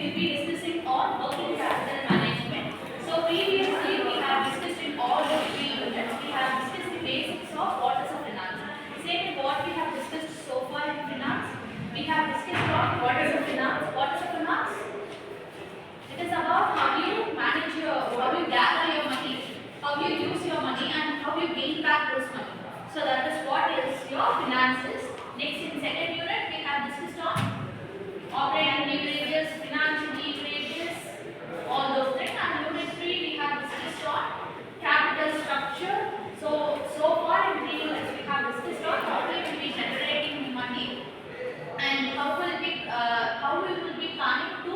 will be discussing on working capital management. So previously we have discussed in all the three units, we have discussed the basics of what is a finance. Same with what we have discussed so far in finance. We have discussed on what is a finance. What is a finance? It is about how you manage how you gather your money, how you use your money, and how you gain back those money. So that is what is your finances. Next, in second unit, we have discussed on operating leverages, financial leverages, all those things. And unit 3 we have discussed on capital structure. So far in 3 units we have discussed on how we will be generating the money and how we will be planning to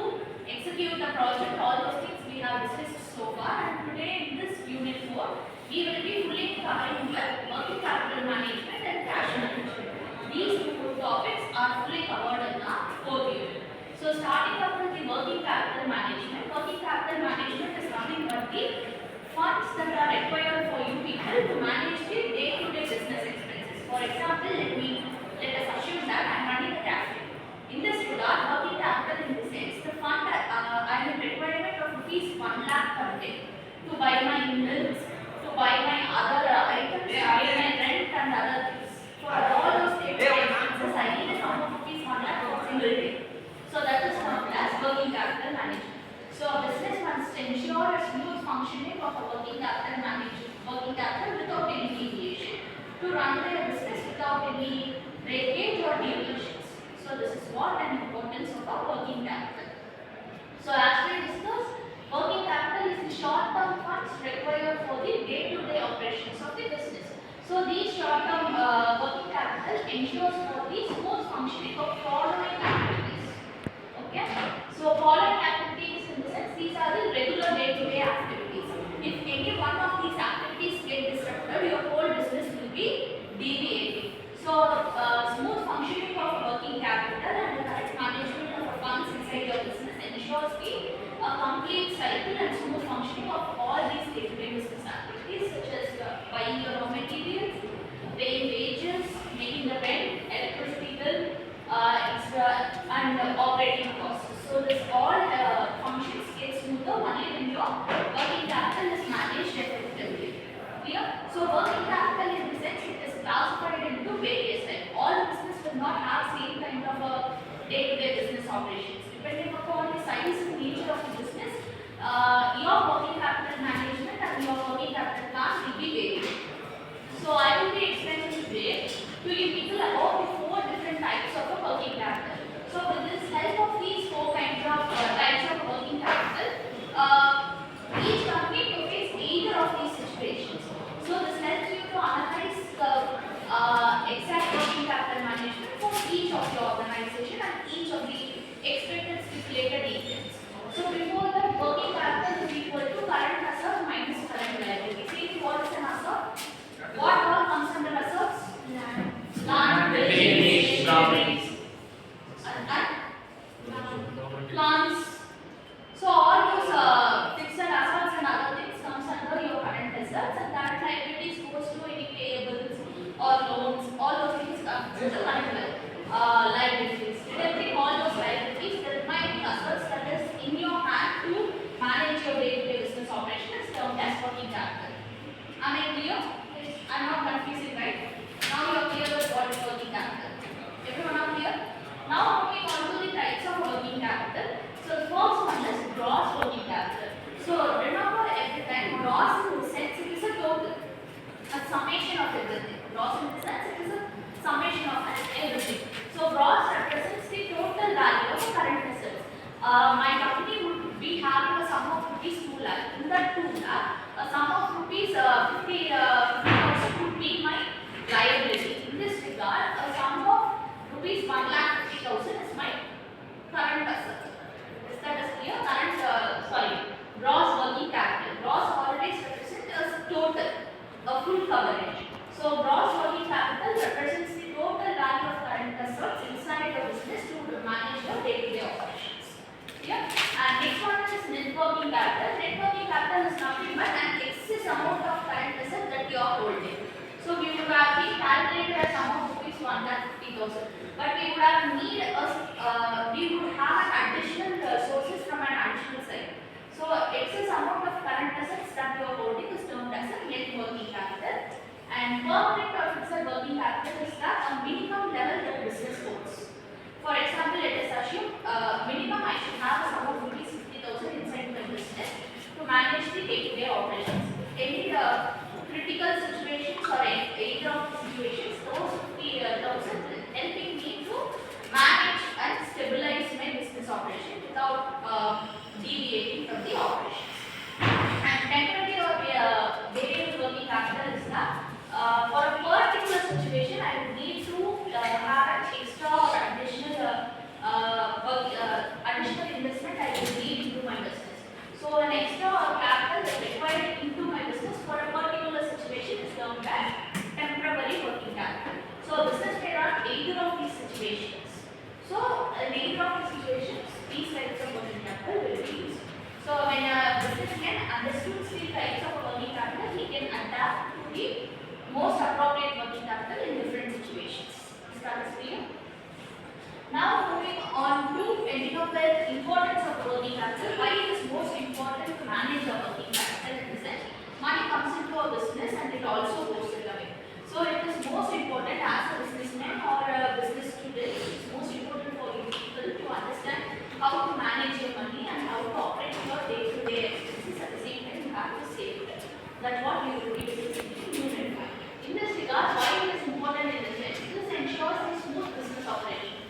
execute the project. All those things we have discussed so far. And today in this unit 4 we will be fully covering the working capital management and cash management. These two topics are fully covered in the fourth unit. So starting up with the working capital management. Working capital management is nothing but the funds that are required for you people to manage the day-to-day business expenses. For example, let us assume that I am running a cafe. In this regard, working capital in the sense the fund that I have requirement of rupees 1 lakh per day to buy my milks, to buy my other items, to pay my rent and other things. For all those expenses, I need a sum of rupees 1 lakh for single day. So that is known as working capital management. So a business must ensure a smooth functioning of a working capital management, working capital without any deviation, to run their business without any breakage or deviations. So this is what an importance of a working capital. So as we discussed, working capital is the short-term funds required for the day-to-day operations of the business. So these short-term working capital ensures for the smooth functioning of following activities. Okay. So following activities in the sense these are the regular day-to-day activities. If any one of these activities get disrupted, your whole business will be deviating. So smooth functioning of working capital and the correct management of the funds inside your business ensures the complete cycle and smooth functioning of all these day-to-day business activities such as buying your raw materials, paying wages, making the rent, electricity bill, and operating costs. So this all functions get smoother only when your working capital is managed effectively. Clear? So working capital in the sense it is classified into various types. All business will not have same kind of a day-to-day business operations. Depending upon the size and nature of the business, your working capital management and your working capital plan will be varied. So I will be explaining today to you people about the 4 different types of a working capital. So with this help of these 4 kinds of types of working capital, each company will face either of these situations. So this helps you to analyze the exact working capital management for each of your organization and each of the expected stipulated details. So before that, working capital is equal to current assets minus current liability. See what is an asset? What all comes under assets? Land, buildings, properties, and plants. So all those fixed assets and other things comes under your current assets, and current liabilities goes to any payables or loans. All those things come to the current liabilities. Deducting all those liabilities, the remaining assets that is in your hand to manage your day-to-day business operation is termed as working capital. Am I clear? I am not confusing, right? Now you are clear with what is working capital. Everyone are clear? Now moving on to the types of working capital. So the first one is gross working capital. So remember every time gross in the sense it is a total, a summation of everything. Gross in the sense it is a summation of everything. So gross represents the total value of current assets. My company would be having a sum of rupees 2 lakh. In that 2 lakh, a sum of rupees 50,000 would be my liability. In this regard, a sum of rupees 1,50,000 is my current asset. Is that clear? Gross working capital. Gross always represents as total, a full coverage. So gross working capital represents the total value of current assets inside the business to manage your day-to-day operations. Yeah. And next one is net working capital. Net working capital is nothing but an excess amount of current asset that you are holding. So we would have been calculated as sum of rupees 1,50,000, but we would have an additional And permanent or fixed working capital is that a minimum level that business holds. For example, let us assume minimum I should have a sum of rupees 50,000 inside my business to manage the day-to-day operations. Any critical situations or either of the situations, those 50,000 helping me to manage and stabilize my business operation without deviating from the operations. And temporary or variable working capital is that for a particular situation, I would need to have an extra or additional investment I will need into my business. So an extra or capital is required into my business for a particular situation is termed as temporary working capital. So business may run either of these situations. So in either of these situations, these types of working capital will be used. So when a businessman understands the types of working capital, he can adapt to the most appropriate working capital in different situations. Is that clear? Now moving on to ending up with importance of working capital. Why it is most important to manage the working capital in the sense money comes into a business and it also goes away. So it is most important as a businessman or a business student. It is most important for you people to understand how to manage your money and how to operate your day-to-day expenses. At the same time, you have to save it. That's what you will be discussing in unit 1. In this regard, why it is important in this sense? This ensures a smooth business operation.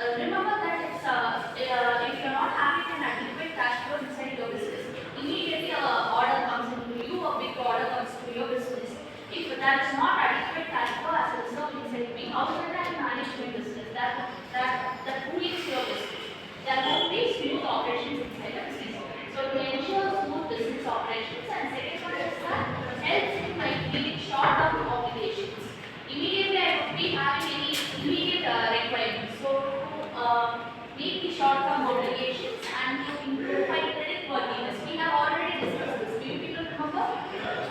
Remember that if you are not having an adequate cash flow inside your business, immediately a order comes into you, a big order comes to your business. If there is not adequate cash flow as a result inside me, how can I manage my business? That ruins your business. There will be smooth operations inside the business. So to ensure smooth business operations, and second one is that helps in my meeting short-term obligations. Immediately I would be having any immediate requirements. So to meet the short-term obligations and to improve my credit worthiness. We have already discussed this. Do you people remember?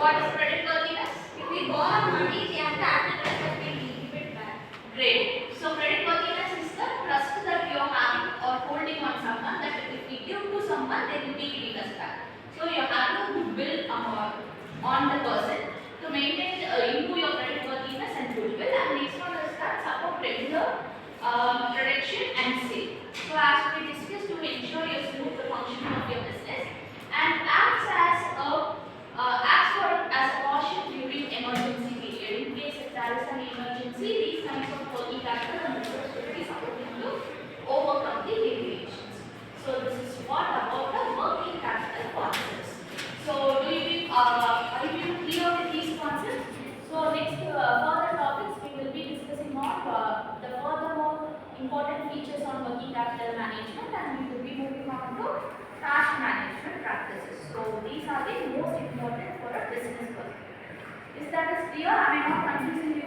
What is credit worthiness? If we borrow money, we have to act as if we give it back. Great. So credit worthiness is the trust that you are having or holding on someone that if we give to someone, they will be giving us back. So you have to build on the person to maintain, improve your credit worthiness and goodwill. And next one is that support regular production and sale. So as we discussed, to ensure your smooth functioning of your business and acts as a caution during emergency period. In case if there is an emergency, these kinds of working capital and reserves will be supporting to overcome the deviations. So this is what about the working capital concepts. So are you clear with these concepts? So next further topics we will be discussing on the furthermore important features on working capital management, and we will be moving on to cash management practices. So these are the most important for a business person. Is that clear? Am I not confusing you?